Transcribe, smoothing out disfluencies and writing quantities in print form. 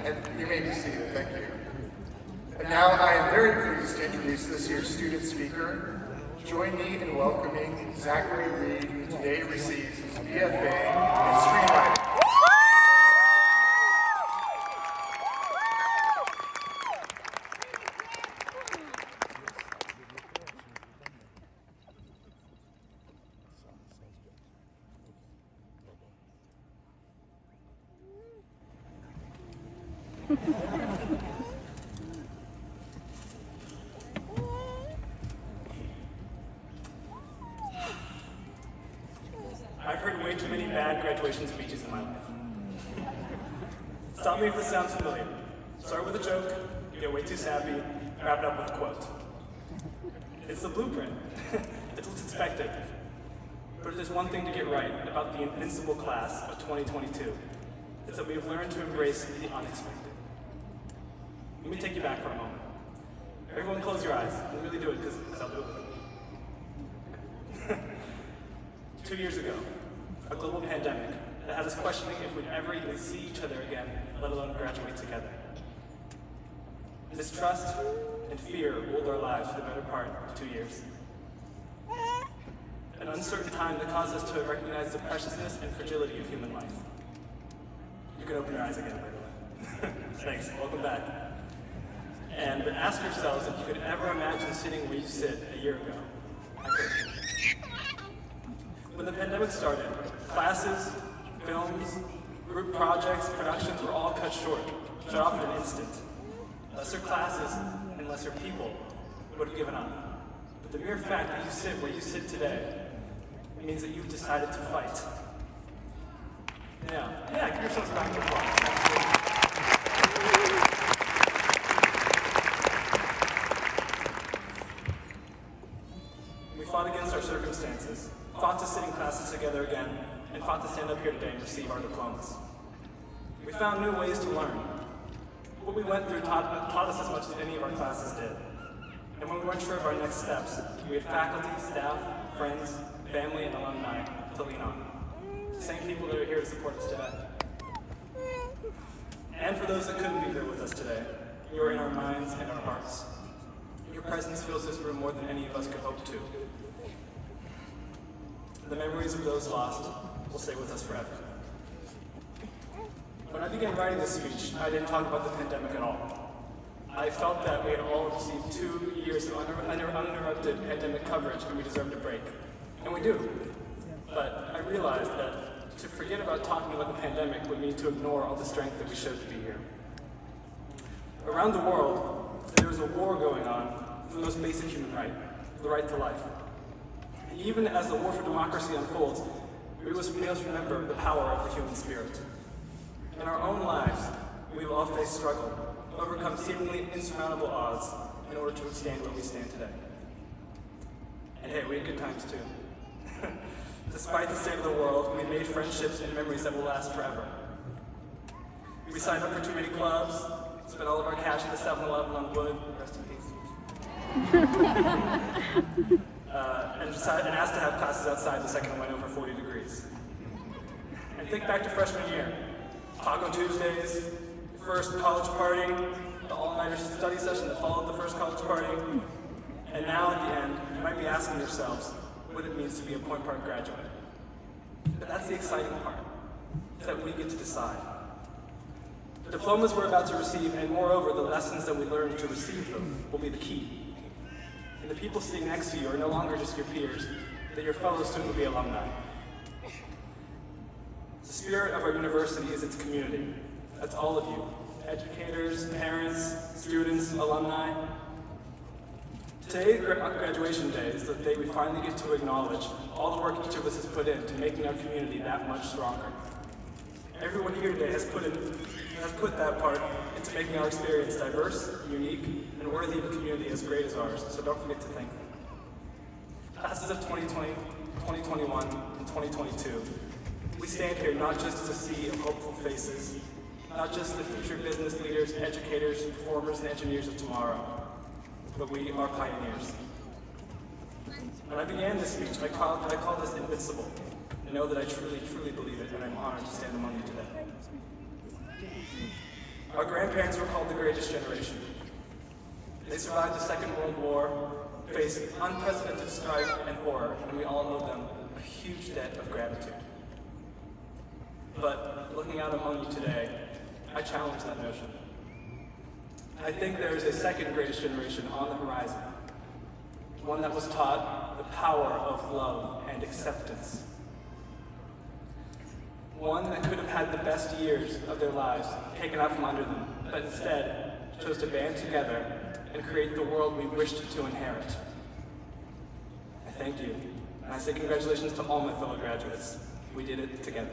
And you may be seated, thank you. And now I am very pleased to introduce this year's student speaker. Join me in welcoming Zachary Reed, who today receives his BFA in screenwriting. I've heard way too many bad graduation speeches in my life. Stop me if this sounds familiar. Start with a joke, get way too sappy, and wrap it up with a quote. It's the blueprint. It's what's expected. But if there's one thing to get right about the invincible class of 2022, it's that we've learned to embrace the unexpected. Let me take you back for a moment. Everyone close your eyes and really do it, because I'll do it with you. 2 years ago, a global pandemic that had us questioning if we'd ever even see each other again, let alone graduate together. Mistrust and fear ruled our lives for the better part of 2 years. An uncertain time that caused us to recognize the preciousness and fragility of human life. You can open your eyes again, by the way. Thanks, welcome back. And ask yourselves if you could ever imagine sitting where you sit a year ago. I could. When the pandemic started, classes, films, group projects, productions were all cut short, shut off in an instant. Lesser classes and lesser people would have given up. But the mere fact that you sit where you sit today means that you've decided to fight. Yeah, give yourselves a round of applause. We fought against our circumstances, fought to sit in classes together again, and fought to stand up here today and receive our diplomas. We found new ways to learn. What we went through taught us as much as any of our classes did. And when we weren't sure of our next steps, we had faculty, staff, friends, family, and alumni to lean on. The same people that are here to support us today. And for those that couldn't be here with us today, you are in our minds and our hearts. Your presence fills this room more than any of us could hope to. The memories of those lost will stay with us forever. When I began writing this speech, I didn't talk about the pandemic at all. I felt that we had all received 2 years of uninterrupted pandemic coverage and we deserved a break. And we do. But I realized that to forget about talking about the pandemic would mean to ignore all the strength that we showed to be here. Around the world, there is a war going on for the most basic human right, the right to life. Even as the war for democracy unfolds, we must remember the power of the human spirit. In our own lives, we will all face struggle, overcome seemingly insurmountable odds in order to stand where we stand today. And hey, we had good times too. Despite the state of the world, we made friendships and memories that will last forever. We signed up for too many clubs, spent all of our cash at the 7-Eleven on Wood, rest in peace. And asked to have classes outside the second it went over 40 degrees. And think back to freshman year. Taco Tuesdays, first college party, the all-nighter study session that followed the first college party. And now at the end, you might be asking yourselves what it means to be a Point Park graduate. But that's the exciting part, is that we get to decide. The diplomas we're about to receive, and moreover, the lessons that we learn to receive them, will be the key. And the people sitting next to you are no longer just your peers, they're your fellow soon-to-be alumni. The spirit of our university is its community. That's all of you. Educators, parents, students, alumni. Today, graduation day, is the day we finally get to acknowledge all the work each of us has put into making our community that much stronger. Everyone here today has put that part into making our experience diverse, unique, and worthy of a community as great as ours, so don't forget to thank them. Classes of 2020, 2021, and 2022, we stand here not just as a sea of hopeful faces, not just the future business leaders, educators, performers, and engineers of tomorrow, but we are pioneers. When I began this speech, I called this invincible. I know that I truly, truly believe it, and I'm honored to stand among you today. Our grandparents were called the greatest generation. They survived the Second World War, faced unprecedented strife and horror, and we all owe them a huge debt of gratitude. But looking out among you today, I challenge that notion. I think there is a second greatest generation on the horizon, one that was taught the power of love and acceptance. One that could have had the best years of their lives taken out from under them, but instead chose to band together and create the world we wished to inherit. I thank you, and I say congratulations to all my fellow graduates. We did it together.